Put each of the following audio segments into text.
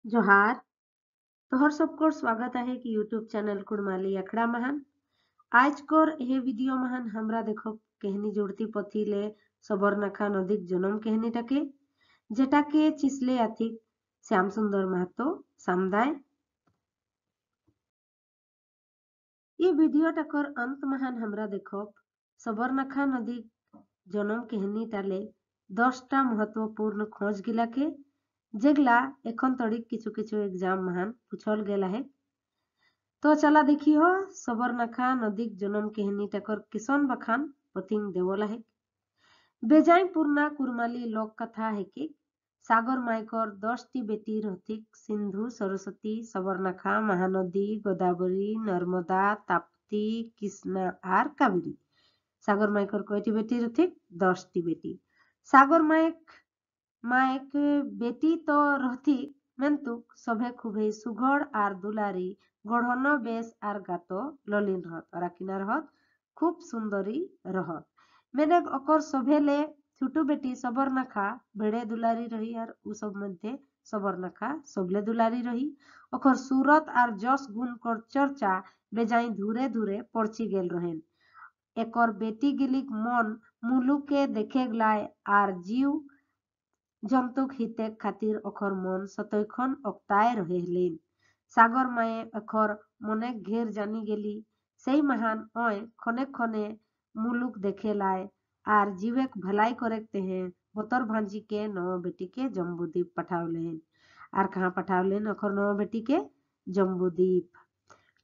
जोहार तोहर सबको स्वागत है कि यूट्यूब चैनल कुड़माली अखड़ा महान आज कोर यह वीडियो महान हमरा देखो कहनी जुड़ती पथी ले सबरनाखा नदीक जन्म कहनीटाके जेटाके चिसले आथिक श्याम सुंदर महतो सामदाय ये वीडियो टाकर अंत महान हमरा देखो सबरनाखा नदी जन्म कहनी टाले 10टा महत्वपूर्ण खोज गिला के जेगला एखन तड़िक किछु किछु एग्जाम महान पूछल गेला है। तो चला देखी हो सबरनाखा नदीक जन्म कहनी टाकर किसन बखान पथिंग देवला है। बेजाई पूर्णा कुरमाली लोक कथा है कि सागर मायकर 10टी बेटी रथिक सिंधु सरस्वती सबरनाखा महानदी गोदावरी नर्मदा ताप्ती कृष्णा आर कावेरी। सागर मायकर कयटी बेटी रथिक 10टी बेटी। सागर मायक बेटी तो रहती मेंतुक सभे खुबे सुघड़ आर दुलारी गढ़न बेस आर गातो ललिन रहत और किना रहत खूब सुंदरी रहत। मैंने अकर सभेले छोटू बेटी सबरनाखा बेड़े दुलारी रही और उ सब मध्य सबरनाखा सबले दुलारी रही। अकर सूरत आर जस गुण कर चर्चा बेजाई धूरे धूरे पड़ची गेल रहेन। एकर बेटी गिलिक मन मुलुके देखे गलाय आर जीव जंतुक हिते खातिर अखर मन सतैखन अक्ताय रहेलेन। सागर माए अखर मने घेर जानी गेली सही महान ओय खने खने मुलुक देखे लाए आर जीवेक भलाई करेकते हैं बतर भांजी के नौ बेटी के जम्बूद्वीप पठावलेन। आर कहाँ पठावलेन अखर नौ बेटी के जम्बूद्वीप।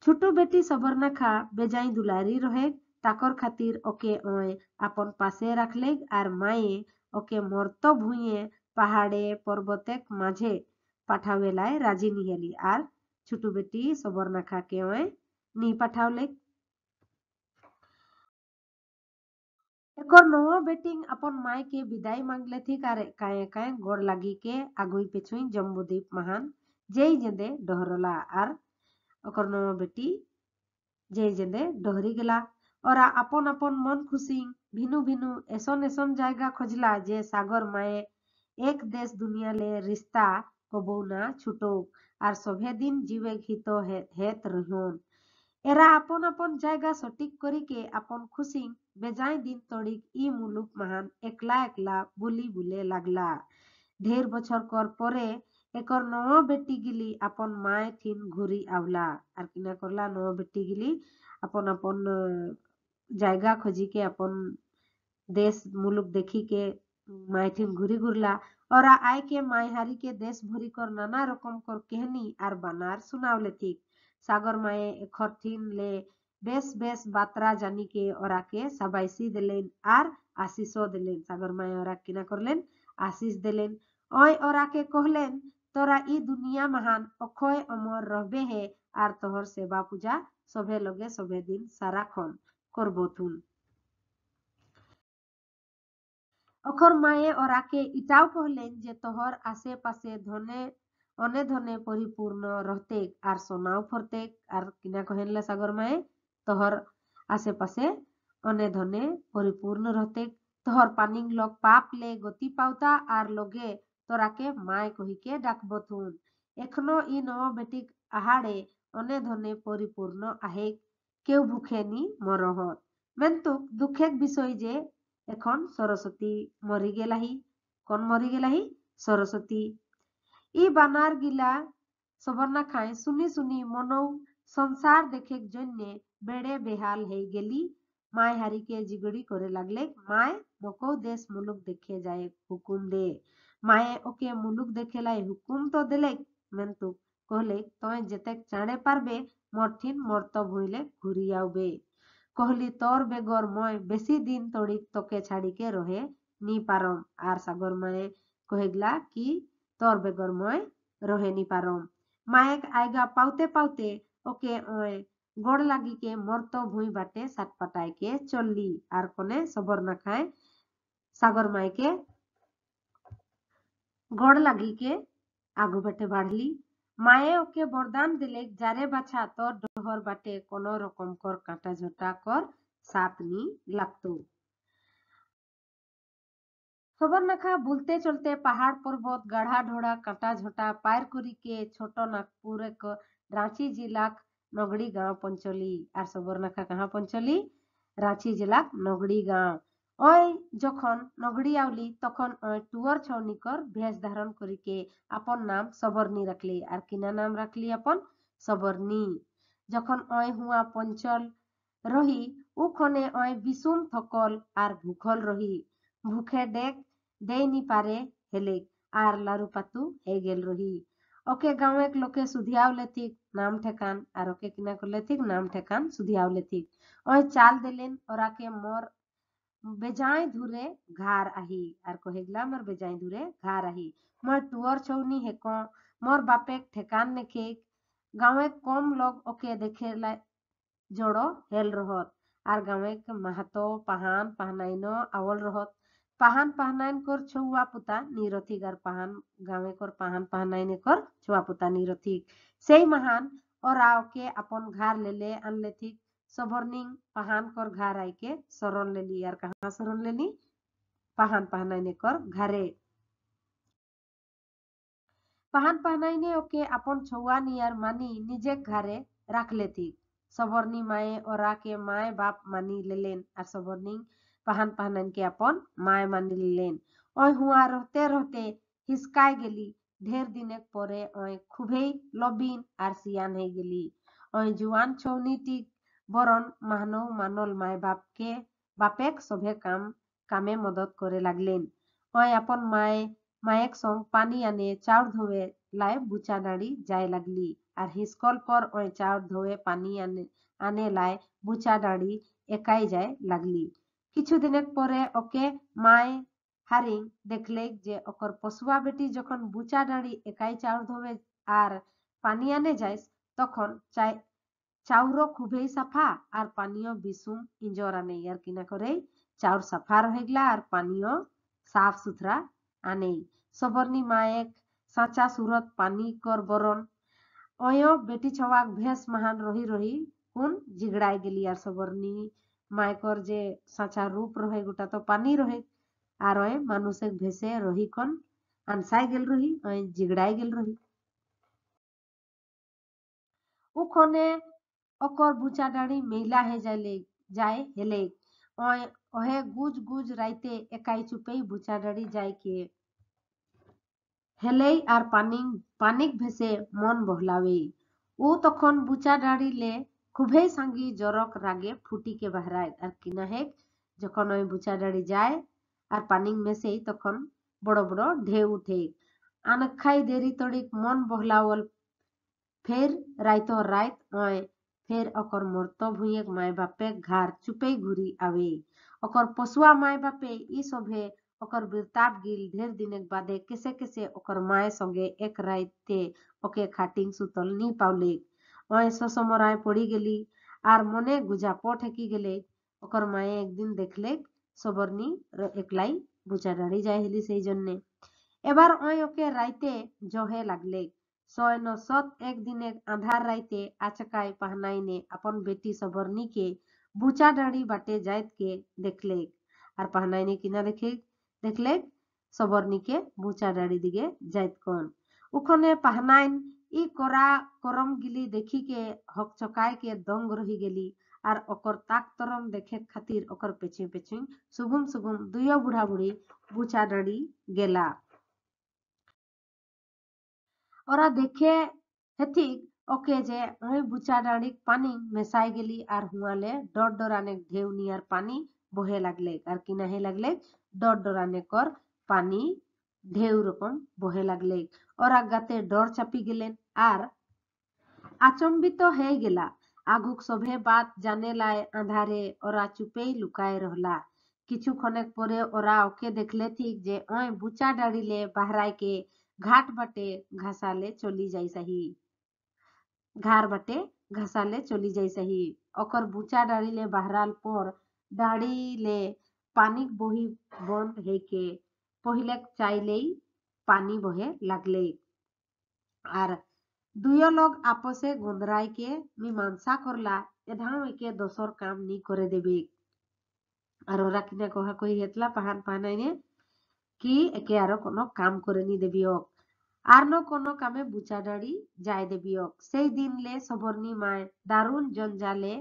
छोटू बेटी सबरनाखा बेजाई दुलारी रहे ताकर खातिर ओके ओय अपन पासे रखले आर माए ओके मर्त भुइए पहाड़े पर्वतेक माझे पाठावेलाय राजी निहली आर छोटू बेटी सबरनाखा के ओय नी पाठावले। एकर नौ बेटिंग अपन माय के विदाई मांगले थी काए काए गोड़ लगी के आगुई पिछुई जम्बूद्वीप महान जेई जेदे डहरला आर ओकर नौ बेटी जेई जेदे डहरी गेला और अपन अपन मन खुशी भिनु भिनु एसन एसन जायगा खोजला जे सागर माए एक देश दुनिया ले रिश्ता कबौना छुटो आर सभे दिन जीवे हितो हेत रहोन। एरा अपन अपन जायगा सटीक करी के अपन खुशी बेजाय दिन तोड़िक ई मुलुक महान एकला एकला बुली बुले लागला। ढेर बछर कर परे एकर नौ बेटी गिली अपन माय थिन घुरी आवला आर किना करला नौ बेटी गिली अपन अपन जायगा खोजी के अपन देश मुलुक देखी के माय थिन घुरी घुरला और आय के मायहारी के देश भरी कर नाना रकम कर कहनी आर बनार सुनावले थी। सागर माए एखर थिन ले बेस बेस बात्रा जानी के ओरा के सबाइसी देलेन आर आशीषो देलेन। सागर माए ओरा किना करलेन आशीष देलेन ओय ओरा के कहलेन तोरा ई दुनिया महान अखय अमर रहबे है आर तोहर सेवा पूजा सभे लगे सभे दिन साराखन करबोथुन। अखर माए ओरा के इटाव कहलेन जे तोहर आसे पासे धने अने धने परिपूर्ण रहते आर सोनाव फरते आर किना कहले सागर माए तोहर आसे पासे अने धने परिपूर्ण रहते तोहर पानिंग लोग पाप ले गति पावता आर लोगे तोरा के माए कही के डाकबथुन। एखनो ई नौ बेटी आहाड़े अने धने परिपूर्ण आहे केउ भूखे नी मरहत मेंतुक दुखेक विषय जे एखन सरस्वती मरी गेलाही। कौन मरी गेलाही? सरस्वती। ई बानार गिला सबरनाखाय सुनी सुनी मनौ संसार देखे जन्य बेड़े बेहाल है गेली माय हारी के जिगड़ी करे लागले माय मको देश मुलुक देखे जाए हुकुम दे। माए ओके मुलुक देखे लाई हुकुम तो देले मेंतु कहले तोय जेतेक चाणे पारबे मरथिन मर्त भइले घुरी आवबे। कहली तोर बेगर मय बेसी दिन तोड़िक तोके छाड़ी के रहे नी पारम आर सागर माए कहेगला कि तोर बेगर मय रहे नी पारम। माएक आयगा पाउते पाउते ओके ओए गोड़ लागी के मर्त भुई बाटे सात पटाए के चलली आर कोने सबरनाखाए सागर माए के गोड़ लागी के आगू बाटे बाढ़ली। माए ओके वरदान दिले जारे बाछा तोर डहर बाटे कोनो रकम कर काटा झोटा कर साथ नी लागतो। সবরনাখা বলতে চলতে পাহাড় পর্বত গাঢ়া ঢোড়া কাঁটা ঝোটা পার করিকে ছোট নাগপুর এক রাঁচি জেলাক নগড়ি গাঁও পঞ্চলি। আর সবরনাখা কাহা পঞ্চলি? রাঁচি জেলাক নগড়ি গাঁও। ওই যখন নগড়ি আউলি তখন ওই টুয়ার ছৌনিকর ভেষ ধারণ করিকে আপন নাম সবরনি রাখলি। আর কিনা নাম রাখলি আপন? সবরনি। যখন ওই হুয়া পঞ্চল রহি উখনে ওই বিষুম থকল আর ভূখল রহি ভুখে ডেক দেইনি পারে হেলেক আর লারু পাতু হয়ে গেল রহি। ওকে গাঁওয়েক লোকে সুধিয়াওলে ঠিক নাম ঠেকান আর ওকে কিনা করলে ঠিক নাম ঠেকান সুধিয়াওলে ঠিক। ওই চাল দিলেন ওরাকে মোর বেজায় ধুরে ঘার আহি আর কহেগলা মোর বেজায় ধুরে ঘার আহি। মোর টুয়ার ছৌনি হেক মোর বাপেক ঠেকান নেখে গাঁৱে কম লোক ওকে দেখে জড়ো হেল রহত। আর গাঁৱে মাহাতো পাহান পাহনাইন আওল রহত। পাহান পাহনাইন কর ছৌয়া পুতা নিরথিক আর পাহান গাঁৱে কর পাহান পাহনাইনে কর ছুয়া পুতা নিরথিক। সেই মাহান ওরা ওকে আপন ঘার লেলে আনলে ঠিক সবরনিং পাহান কর ঘার আইকে শরণ লেলি। আর কাহা শরণ লেলি? পাহান পাহনাইনে কর ঘারে। পাহান পাহনাইনে ওকে আপন ছৌয়া নিয়ার মানি নিজে ঘারে রাখলে ঠিক। সবরনি মায়ে ওরা কে মায় বাপ মানি লেলেন আর সবরনি পাহান পাহনাইন কে আপন মায় মানি লেলেন। ওই হুয়া রহতে রহতে হিসকায় গেলি ঢের দিনেক পরে ওই খুবই লবিন আর সিয়ান হয়ে গেলি। ওই জুয়ান ছৌনিটি বরণ মাহনৌ মানল মায় বাপকে বাপেক সভে কামে মদত করে লাগলেন। ওই আপন মায়েক সঙ্গ পানি আনে চাউর ধোয়ে লাই বুচা নাড়ি যায় লাগলি। আর হিসকল পর ওই চাউর ধোয়ে পানি আনে লাই বুচা নাড়ি একাই যায় লাগলি। কিছুদিনের পরে ওকে মায় হারিং দেখলে যে ওকর পশুয়া বেটি যখন বুচা নাড়ি একাই চাউর ধোবে আর পানি আনে যায় তখন চাউরও খুবই সাফা আর পানীয় বিষুম ইঞ্জর আনে। আর কিনা করে চাউর সাফা রহেগলা আর পানীয় সাফ সুথরা আনেই। সবরনি মায়েক সাঁচা সুরত পানি কর বরণ ওয়ো বেটি ছওয়াক ভেস মাহান রহি রহি কোন জিগড়াই গেলি। আর সবরনি মায়কর যে সাঁচা রূপ রহে গোটা তো পানি রহে আর ওই মানুষের ভেসে রহি খন আনসাই গেল রহি ওই জিগড়াই গেল রহি। উখনে ওকর বুচা ডাড়ি মেলা হে যায় হেলে ওই ওহে গুজ গুজ রাইতে একাই চুপেই বুচা ডাড়ি যায় কে হেলেই আর পানিক ভেসে মন বহলাবে। ও তখন বুচা ডাড়িলে খুবই সাঙ্গি জরক রাগে ফুটিকে বাহরায়। আর কিনা হেক যখন ওই বুচা ডাড়ি যায় আর পানিক মেসেই তখন বড় বড় ঢেউ উঠে। আনখাই দেরি তড়িক মন বহলাওল ফের রাইতো রাইত ওই ফের ওকর মর্ত ভুঁয়েক মায় বাপেক ঘার চুপেই ঘুরি আবে। ওকর পশুয়া মায় বাপে ই সভে ওকর বিরতাপ গিল ঢের দিনেক বাদে কেসে কেসে ওকর মায়ের সঙ্গে এক রাইতে ওকে খাটিং সুতল নি পাওলে। ওই শসমরায় পড়ি গেলি আর মনে গুজাপ ঠেকি গেলে ওকর মায়ে একদিন দেখলে সবরনি একলাই বুচা ডাড়ি যায় হেলি সেই জন্যে। এবার ওই ওকে রাইতে জহে লাগলে ছয় ন সত একদিনে আঁধার রাইতে আচকায় পাহনাইনে আপন বেটি সবরনিকে বুচা ডাড়ি বাটে যাইতকে দেখলে। আর পাহনাইনে কিনা দেখলে সবরনিকে বুচা ডাড়ি দিকে যাইত কোন। উখনে পাহনাইন ই করা করম গিলি দেখিকে হকচকায় কে দঙ্গ রহি গেলি আর ওকর তাক তরম দেখে খাতির ওকর পেছু পেছু সুগুম সুগুম দুইও বুড়া বুড়ি বুচা ডাড়ি গেলা। ওরা দেখে হেথিক ওকে যে ওই বুচা ডাড়িক পানি মেশাই গেলি আর হুয়ালে ডর ডরানে ঢেউ নিয়ার পানি বহে লাগলে। আর কিনা হে লাগলে ডর ডরানে কর পানি ঢেউ রকম বহে লাগলে। ওরা গাতে ডর চাপি গেলেন আর আচম্বিত হয়ে গেলা। আগুক সভে বাত জানে লাই আঁধারে ওরা চুপেই লুকায় রহলা। কিছুক্ষণেক পরে ওরা ওকে দেখলে ঠিক যে ওই বুচা ডাড়িলে বাহরাইকে ঘাট বাটে ঘাসালে চলি যাই সাহি। ঘার বাটে ঘাসালে চলি যাই সাহি। ওকর বুচা ডাড়িলে বাহরাল পর ডাড়িলে পানিক বহি বন্ধ হেকে পহিলেক চাইলেই পানি বহে লাগলে। আর দুইও লোক আপসে গোঁদরাইকে মীমাংসা করলা এধাও একে দোসর কাম নি করে দেবে। আর ওরা কিনা কহা কই হেতলা পাহান পাহনাইনে কি একে আরো কোনো কাম করে নি দেবিয়ক আর ন কোনো কামে বুচাডাড়ি যায় দেবিয়ক সেই দিনলে সবর্ণী মায় দারুণ জঞ্জালে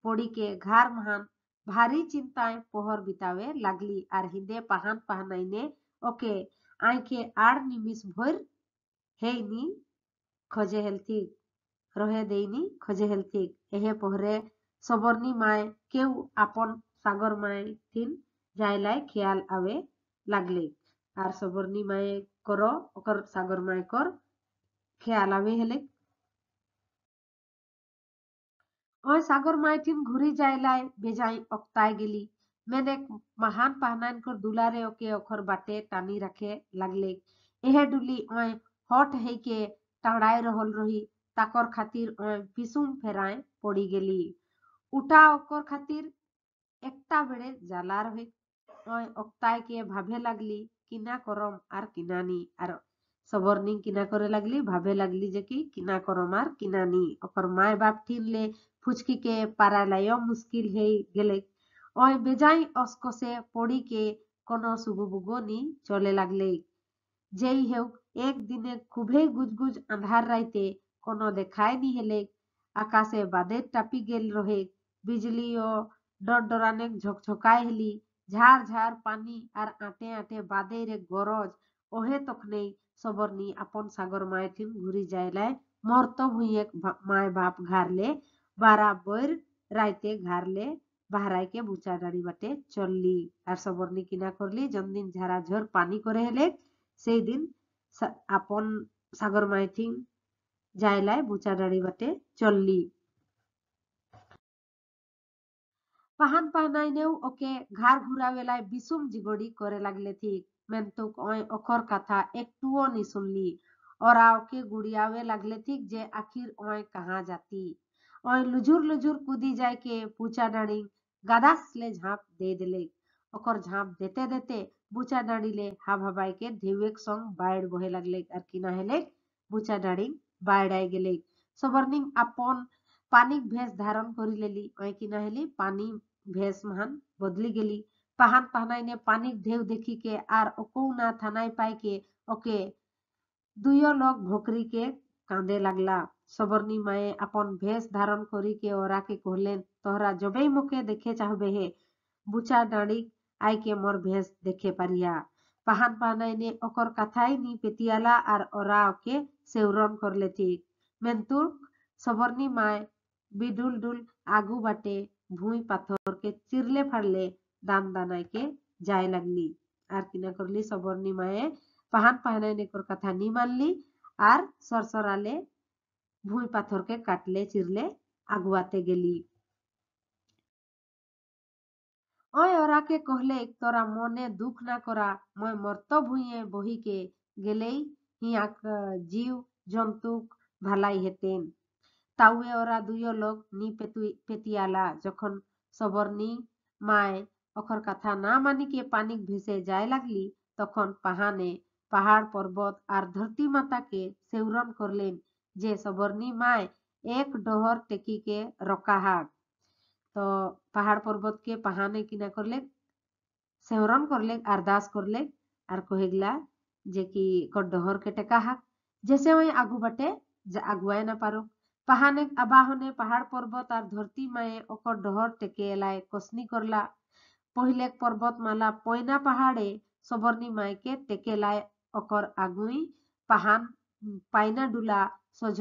পড়িকে ঘাড় মহান ভারী চিন্তায় পোহর বিতাবে লাগলি আর হিন্দে পাহান পাহানাইনে ওকে আইকে আর নিমিষ ভৈর হেইনি খোঁজে হেলথিক রহে দেইনি খোঁজে হেলথিক এহে পোহরে সবর্ণী মায় কেউ আপন সাগর মায় থিন যাইলাই খেয়াল আবে লাগলে আর সবর্ণী মায়ে কর ওকর সাগর মায় কর খেয়াল আবে হেলে ওই সাগর মায় থিন ঘুরি যাইলাই বেজাই অক্তায় গেলি মেনে মহান পাহনান কর দুলারে ওকে ওখর বাটে টানি রাখে লাগলে এহে ডুলি ওই হট হেইকে টাড়ায় রহল রহি তাকর খাতির ওই পিসুম ফেরায় পড়ি গেলি উঠা ওকর খাতির একটা বেড়ে জ্বালা রহে ওই অক্তায় ভাবে লাগলি কিনা করম আর কিনা নি আর সবর্নি কিনা করে লাগলি ভাবে লাগলি যে কি কিনা করম আর কিনা নি ওকর মায় বাপ ঠিনলে ফুচকি কে পারালাইও মুশকিল হয়ে গেলে ওই বেজাই অস্কসে পড়িকে কোনো সুগুবুগো নি চলে লাগলে যেই হেউ একদিনে খুবই গুজগুজ আঁধার রাইতে কোনো দেখায় নি হেলে আকাশে বাদের টাপি গেল রহে বিজলি ও ডরডরানে ঝকঝকায় হেলি ঝাড় ঝাড় পানি আর আটে আটে বাদের গরজ ওহে তখনেই সবরনি আপন সাগর মায় ঠিন ঘুরি যাইলায় মর্ত ভুঁইয়ে মায় বাপ ঘারলে বারাবর রাইতে ঘারলে বাহারাইকে বুচা ডাড়ি বাটে চললি আর সবরনি কিনা করলি জনদিন ঝাড়া ঝোর পানি করে হেলে সেই দিন আপন সাগর মায় ঠিন যাইলায় বুচা ডাড়ি বাটে চললি পাহান পাহনাইনেও ওকে ঘাড় ঘুরাবেলায় বিসুম জিগড়ি করে লাগলে ঠিক মেন্তুক ওই অখর কথা একটুও নি শুনলি ওরা ওকে গুড়িয়াবে লাগলে ঠিক যে আখির ওই কাহা জাতি ওই লুঝুর লুঝুর কুদি যায় কে পুচা ডাড়ি গাদাসলে ঝাঁপ দে দিলে ওকর ঝাঁপ দেতে দেতে বুচা ডাড়িলে হাব হাবাইকে ঢেউয়েক সঙ্গ বাইর বহে লাগলে আর কিনা হেলে বুচা ডাড়ি বাইড়াই গেলে সবরনিং আপন পানিক ভেষ ধারণ করি লেলি ওই কিনা হেলি পানি ভেষ মহান বদলি গেলি পাহান পাহনাইনে পানিক ঢেউ দেখিকে আর ওকেও না থানায় পাইকে ওকে দুইও লোক ভোকরিকে কাঁদে লাগলা সবর্ণী মায়ে আপন ভেষ ধারণ করিকে ওরাকে কহলেন তোহরা যবেই মুখে দেখে চাহবে হে বুচা ডাঁড়ি আইকে মোর ভেষ দেখে পারিয়া পাহান পাহনাইনে ওকর কথাই নি পেতিয়ালা আর ওরা ওকে সেউরন করলে ঠিক মেন্তুর সবর্ণী মায় বিডুল ডুল আগু বাটে ভুঁই পাথরকে চিরলে ফাড়লে দান দানাইকে যায় লাগলি আর কিনা করলি সবর্ণী মায়ে পাহান পাহনাইনেকর কথা নি মানলি আর সরসরালে ভুঁই পাথরকে কাটলে চিরলে আগুয়াতে গেলি ওই ওরাকে কহলে তোরা মনে দুঃখ না করা মই মর্ত ভুঁইয়ে বহিকে গেলেই হিয়াক জীব জন্তুক ভালাই হেতেন তাউয়ে ওরা দুইও লোক নি পেতিয়ালা যখন সবর্ণী মায় ওখর কথা না মানিকে পানিক ভেসে যায় লাগলি তখন পাহানে পাহাড় পর্বত আর ধরতি মাতাকে সেউরন করলেন যে সবর্ণী মায় এক ডহর টেকিকে রকাহাক তো পাহাড় পর্বতকে পাহানে কিনা করলে সেহরন করলে अरदास করলে আর কহেগলা যে কি কর ডহর के টেকা হাক जैसे वही আগু বাটে আগুয়ায় না পারো পাহানে আবাহনে পাহাড় পর্বত আর ধরতি মায়ে ওকর ডহর টেকে এলায় কসনি করলা পহিলেক পর্বতমালা পয়না পাহাড়ে সবর্ণী মাইকে টেকেলায় ওকর আগুই পাহান পাইনা ডুলা সোঝ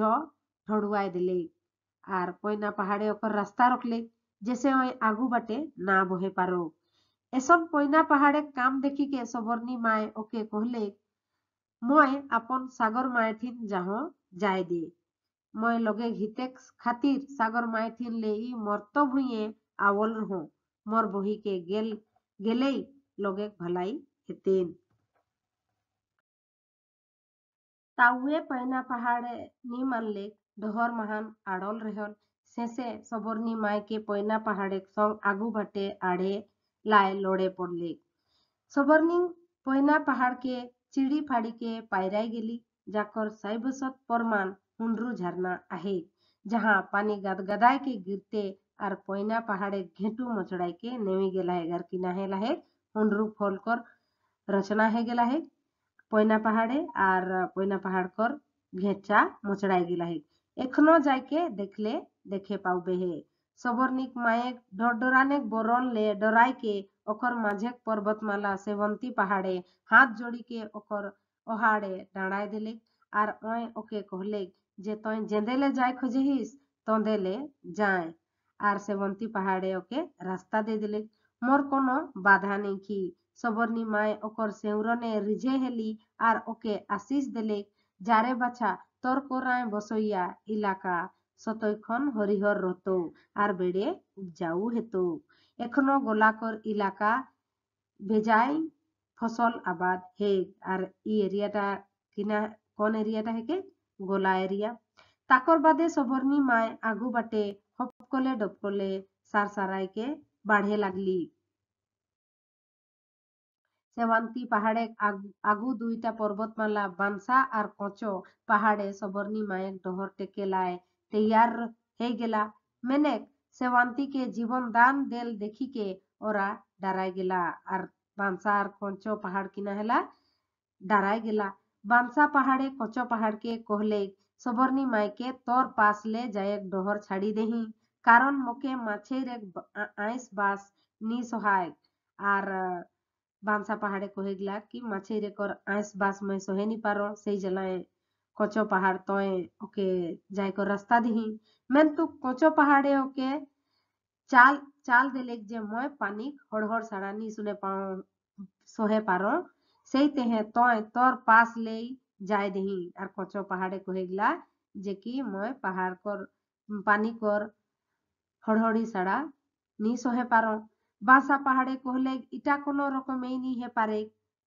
ঢড়ুয়াই দিলে আর পয়না পাহাড়ে ওকর রাস্তা রখলে জেসে ওই আগু বাটে না বহে পারো এসব পয়না পাহাড়ে কাম দেখিকে সবর্ণী মায় ওকে কহলে মই আপন সাগর মায়থিন যাহ যায় দে মই লগে ঘিতে খাতির সাগর মায়থিন লেই মর্ত ভুঁয়ে আওল রহ মোর বহিকে গেলেই লগে ভালাই হেতেন তাউয়ে পয়না পাহাড়ে নি মানলে ডহর মহান আড়ল রেহল শেষে সবর্ণী মায়কে পয়না পাহাড়ে সং আগু বাটে আড়ে লাই লড়ে পড়লে সবর্ণী পয়না পাহাড়কে চিড়ি ফাড়িকে পায়রাই গেলি যাকর সাইবসত পরমান হুন্ডরু ঝারনা আহে जहाँ पानी गदगदाय के गिरते और पयना पहाड़े घेटू मचड़ाई के नेमी गेला है घर की नाहे लाहे हुंडरू फोल कर रचना है गेला है पयना पहाड़े और पयना पहाड़ कर घेचा मोचड़ाई गेला है एखनो जाके देखले देखे पाउबे है सबरनिक मायक डराने बोरन ले डराई के ओकर माझेक पर्वतमाला सेवंती पहाड़े हाथ जोड़ी के ओकर ओहाड़े डांडाय दिले और ओय ओके कहले जे तोय जेंदेले जाय खोजहिस तोंदेले जाए और सेवंती पहाड़े ओके रास्ता दे दिले मोर कोनो बाधा नहीं की सबरनी माय ओकर सेउरने रिझे हेली और ओके आशीष दिले जारे बाछा तोर कोराय बसैया इलाका सतैखन हरिहर रहतो और बेड़े उपजाऊ हेतो एखनो गोलाकर इलाका भेजाई फसल आबाद है और इ एरियाटा किना कौन एरियाटा है के गोला एरिया ताकर बादे सबरनी माय आगू बाटे हपकले डपकले सार साराय के बाढ़े लागली सेवांती पहाड़े आगू दुईटा पर्वतमाला बांसा और कोचो पहाड़े सबरनी मायक डहर टेके लाए तैयार हे गेला मेने सेवांती के जीवन दान देल देखी के ओरा डराय गेला और बांसा और कोचो पहाड़ किना हेला डराय गेला बांसा पहाड़े कोचो पहाड़ के कहले सबरनी माय के तोर पास ले जायक डहर छाड़ी देही कारण मोके माछेर एक आइस बास नी सहाय और बांसा पहाड़े कहेगला कि माछे रेकर आइस बास में सहे नी पारो सही जलाए कोचो पहाड़ तोए ओके जाय को रास्ता दिही मैं तू कोचो पहाड़े ओके चाल चाल देले जे मैं पानी हड़हड़ साड़ा नी सुने पाओ सोहे पारो सही तेहे तोय तोर पास ले जाय देही और कोचो पहाड़े कहेगला जे कि मैं पहाड़ कर पानी कर हड़हड़ी साड़ा नी सोहे पारो बासा पहाड़े कहले इटा कोनो रकमेई नी हे पारे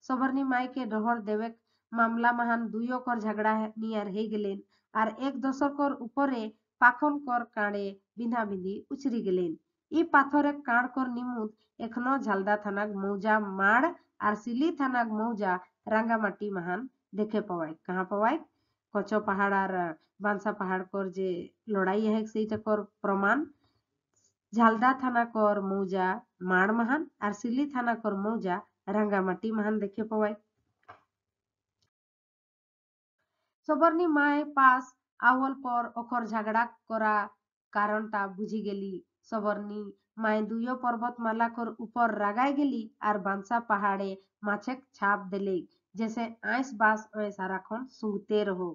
सबरनी माय के डहर देवे मामला महान दुइयो कर झगड़ा नियर हे गेलेन और एक दोसर कर ऊपरे पाखन कर कांडे बिना बिंदी उछरी गेलेन इ पाथरे कांड कर निमुत एखनो झालदा थानाक मौजा माड़ और सिली थानाक मौजा रांगामाटी महान देखे पवाय कहाँ पवाय कचो पहाड़ और बांसा पहाड़ कर जे लड़ाई है सेटा कर प्रमाण झालदा थाना कर मौजा माड़ महान और सिली थाना कर मौजा रांगामाटी महान देखे पवाय सबरनी माय पास आवल पर ओकर झगड़ा करा कारणटा बुझी गेली सबरनी माय दुइयो पर्वतमाला कर ऊपर रागाय गेली और बांसा पहाड़े माछेक छाप देले जैसे आइस बास ओए साराखन सुंगते रहो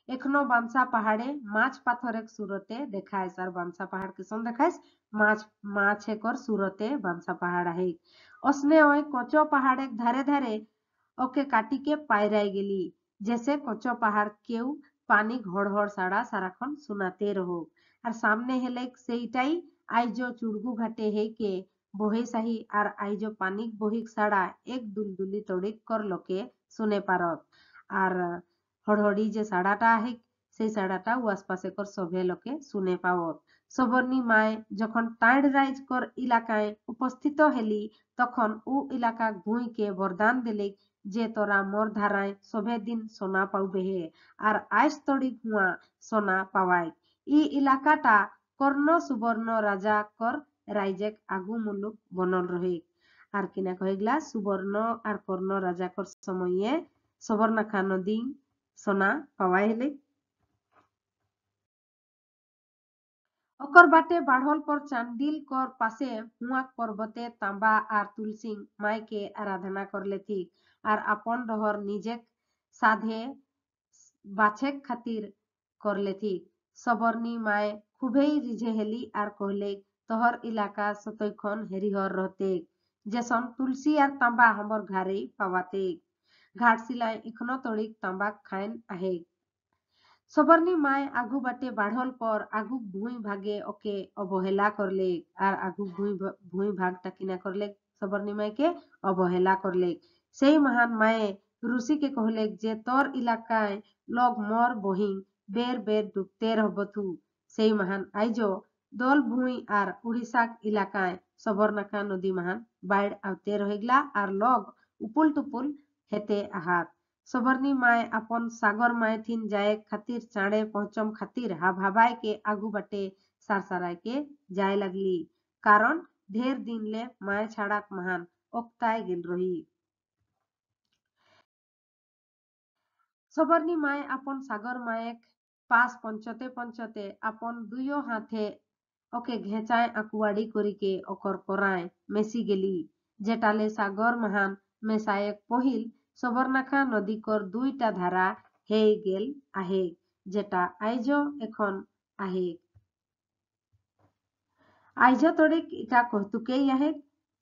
एखनो बांसा पहाड़े माछ पाथरेक सूरते देखायस और बांसा पहाड़ के सोन देखायस माछ माछे कर सूरते बांसा पहाड़ है उसने ओए कोचो पहाड़े धारे धारे ओके काटी के पायराय गेली जैसे कोचो पहाड़ केउ पानी घड़घड़ साड़ा साराखन सुनाते रहो और सामने हेले सेइटाई आइजो चुड़गू घाटे है के बोहे साही और आइजो पानी बोहिक साड़ा एक दुलदुली तोड़िक कर लोके सुने पारत और हड़हड़ी जे साड़ाटा है সেই সাড়াটা ওয়াসপাসে কর সভে লোকে শুনে পাওত সবরনি মায় যখন টাইড রাইজ কর ইলাকায় উপস্থিত হেলি তখন ও ইলাকা গুইকে বরদান দিলে যে তোরা মোর ধারায় সভে দিন সোনা পাউবে হে আর আইস তড়ি হুয়া সোনা পাওয়াই ই ইলাকাটা কর্ণ সুবর্ণ রাজা কর রাইজেক আগু মুলুক বনল রহে আর কিনা কহেগলা সুবর্ণ আর কর্ণ রাজা কর সময়ে সবরনাখা নদী সোনা পাওয়াই হেলে ओकर बाटे बाढ़ल पर चांदिल कर पासे हुआ पर्वते तांबा और तुलसी माय के आराधना कर लेथी और अपन डहर निजे साधे बाछे खातिर कर लेथी सबरनी माय खूबे रिझे हेली और कहले तोहर इलाका सतैखन हेरिहर रहते जैसन तुलसी और तांबा हमर घरे पावाते घाट सिलाय इखनो तोड़िक तांबा खाइन आहे सबरनी माय आगू बाटे बाढ़ल पर आगू भूई भागे ओके अवहेला करले और आगू भूई भाग टाकिना करले सबरनी माय के अवहेला करले সেই महान माय ऋषि के कहले जे तोर इलाकाय लोग मोर बही बेर बेर डूबते रहबथु সেই महान आइजो दल भूई और उड़ीसा इलाकाय सबरनाखा नदी महान बाढ़ आवते रहेगला और लोग उपुल टुपुल हेते आहात सबरनी माय अपन सागर माय थिन जाए खातिर चाड़े पहुंचम खातिर हाभाबाय के आगू बटे सारसाराय के जाए लगली कारण ढेर दिन ले माय छाड़ाक महान ओक्ताय गेल रही সবরনী মায়ে আপন সাগর মায়েক পাশ পঞ্চতে পঞ্চতে আপন দুইও হাতে ওকে ঘেঁচায় আকুয়াড়ি করিকে অকর করায় মেসি গেলি যেটালে সাগর মাহান মেসায়েক পহিল সবরনাখা নদীকর দুইটা ধারা হেই গেল আহে যেটা আইজ এখন আহে আইজ তড়িক ইটা কহতুকেই আহে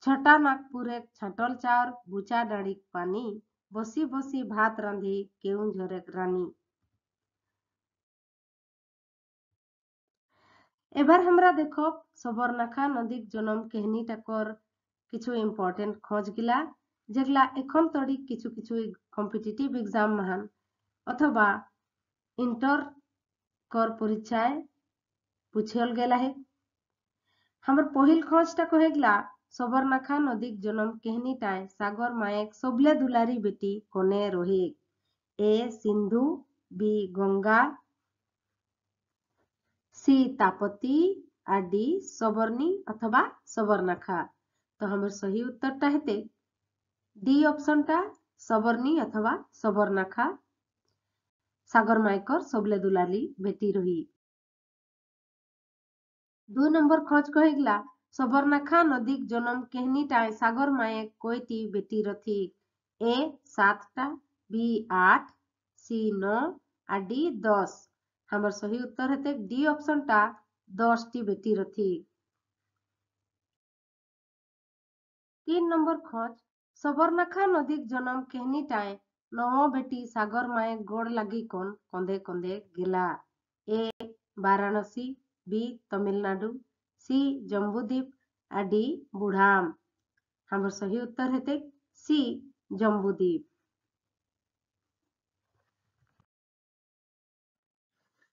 ছটা নাগপুরে ছাটল চাউর বুচা ডাড়িক পানি বসি বসি ভাত রাঁধি কেউ ঝরেক রানী। এবার আমরা দেখো সবরনাখা নদীর জনম কাহিনীটাকর কিছু ইম্পর্টেন্ট খোঁজ গিলা যেগুলা এখন তড়ি কিছু কিছু কম্পিটিটিভ এক্সাম মাহান অথবা ইন্টার কর পরীক্ষায় পুছিল গেলা হে। हमर पहिल खोजटा कहेगला सबरनाखा नदीक जनम कहनीटाय सागर मायक सबले दुलारी बेटी कोने रोहे ए सिंधु बी गंगा सी तापती और डी सबरनी अथवा सबरनाखा। तो हमर सही उत्तरटा हेते डी ऑप्शनटा सबरनी अथवा सबरनाखा सागर मायकर सबले दुलारी बेटी रही। 2 नंबर खोज कहेगला सबरनाखा नदीक जनम कहनीटाय सागर मायक कोईटी बेटी रथी ए 7टा बी 8 सी 9 और डी 10। हमर सही उत्तर हेते डी ऑप्शनटा 10 टी बेटी रथी। 3 नंबर खोज सबरनाखा नदीक जनम कहनीटाय नौ बेटी सागर मायक गोड़ लगी कोन कंदे कंदे गेला ए वाराणसी बी तमिलनाडु सी जम्बूद्वीप और डी बुढ़ाम। हमर सही उत्तर हेते सी जम्बूद्वीप।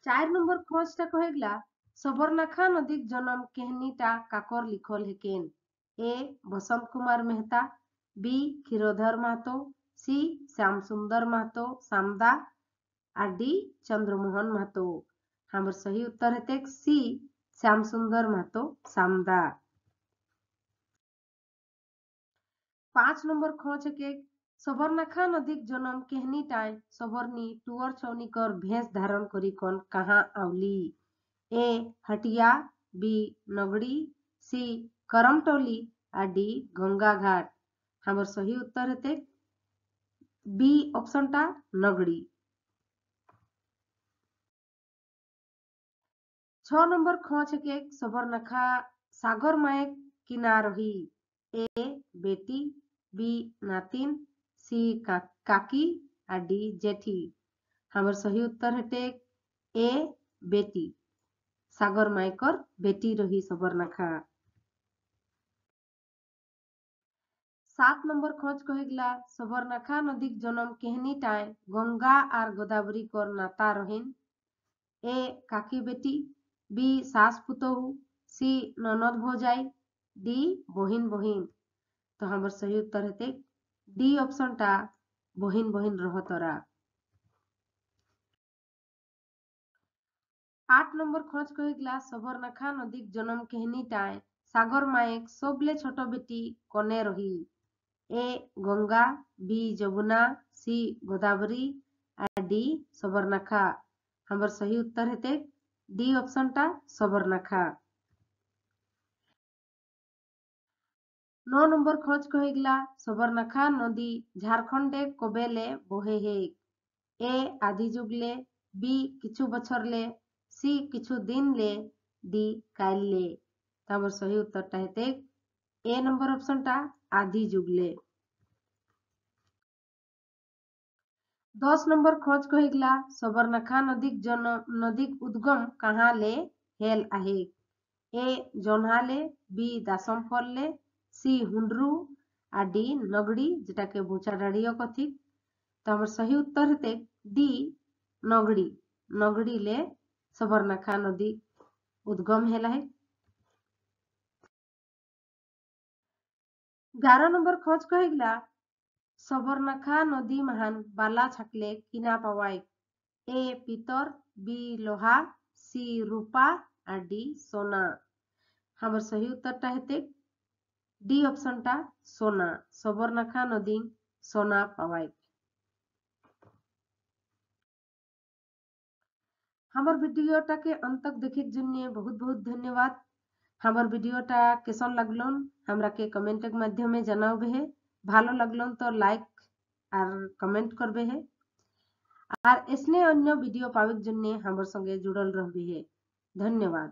4 नंबर खोजटा कहेगला सबरनाखा नदीक जनम कहनीटा काकर लिखल हेकेन ए बसंत कुमार मेहता बी क्षीरोधर महतो सी श्याम सुंदर महतो सामदा और डी चंद्रमोहन महतो। हमर सही उत्तर हेते सी श्याम सुंदर महतो सामदा। 5 नंबर खोज के सबरनाखा नदीक जनम कहनीटाय सबरनी टुअर छौनिकर भेष धारण करी कोन कहाँ आवली ए हटिया बी नगड़ी सी करमटोली और डी गंगा घाट। हमर सही उत्तर हेते बी ऑप्शनटा नगड़ी। 6 नंबर खोज के सबरनाखा सागर मायक किनार रही ए बेटी बी नातिन सी काकी और डी जेठी। हमर सही उत्तर हेते ए बेटी सागर मायकर बेटी रही सबरनाखा। 7 नंबर खोज कहेगला सबरनाखा नदीक जनम कहनीटाय गंगा और गोदावरी कर नाता रहीन ए काकी बेटी बी सास पुतहु सी ननद भौजाई डी बहिन बहिन। तो हमर सही उत्तर हेते डी ऑप्शनटा बहिन बहिन रहतरा। 8 नंबर खोज कहेगला सबरनाखा नदीक जनम कहनीटाय सागर मायक सबले छोट बेटी कोने रही ए गंगा बी जमुना सी गोदावरी और डी सबरनाखा। हमर सही उत्तर हेते डी ऑप्शनटा सबरनाखा। 9 नंबर खोज कहेगला सबरनाखा नदी झारखंडे कबेले बहे हे ए आदि जुगले बी किछु बछर ले सी किछु दिन ले डी काल ले। हमर सही उत्तरटा हेते ए नंबर ऑप्शनटा आदि जुगले। 10 नंबर खोज कहेगला सबरनाखा नदीक उद्गम कहाँ ले हेल आहे ए जोन्हाले बी दासमफल ले सी हुंडरू और डी नगड़ी जेटाके बुचाडाड़ियो कथी। तो हमर सही उत्तर हेते डी नगड़ी नगड़ी ले सबरनाखा नदी उद्गम हेला है। 11 नंबर खोज कहेगला सबरनाखा नदी महान बाला छकले किना पावाई ए पीतर बी लोहा सी रूपा और डी सोना। हमर सही उत्तरटा हेते डी ऑप्शनटा सोना सबरनाखा नदी सोना पावाई। हमार वीडियोटाके अंत तक देखे जन्य बहुत बहुत धन्यवाद। हमार वीडियोटा कैसन लगलन हमरा के कमेंटेर माध्यमे জানাবে है। ভালো লাগलन तो लाइक और कमेंट करबे है और इसने अन्य वीडियो पावे जन्य हमार संगे जुड़ल रहबे है। धन्यवाद।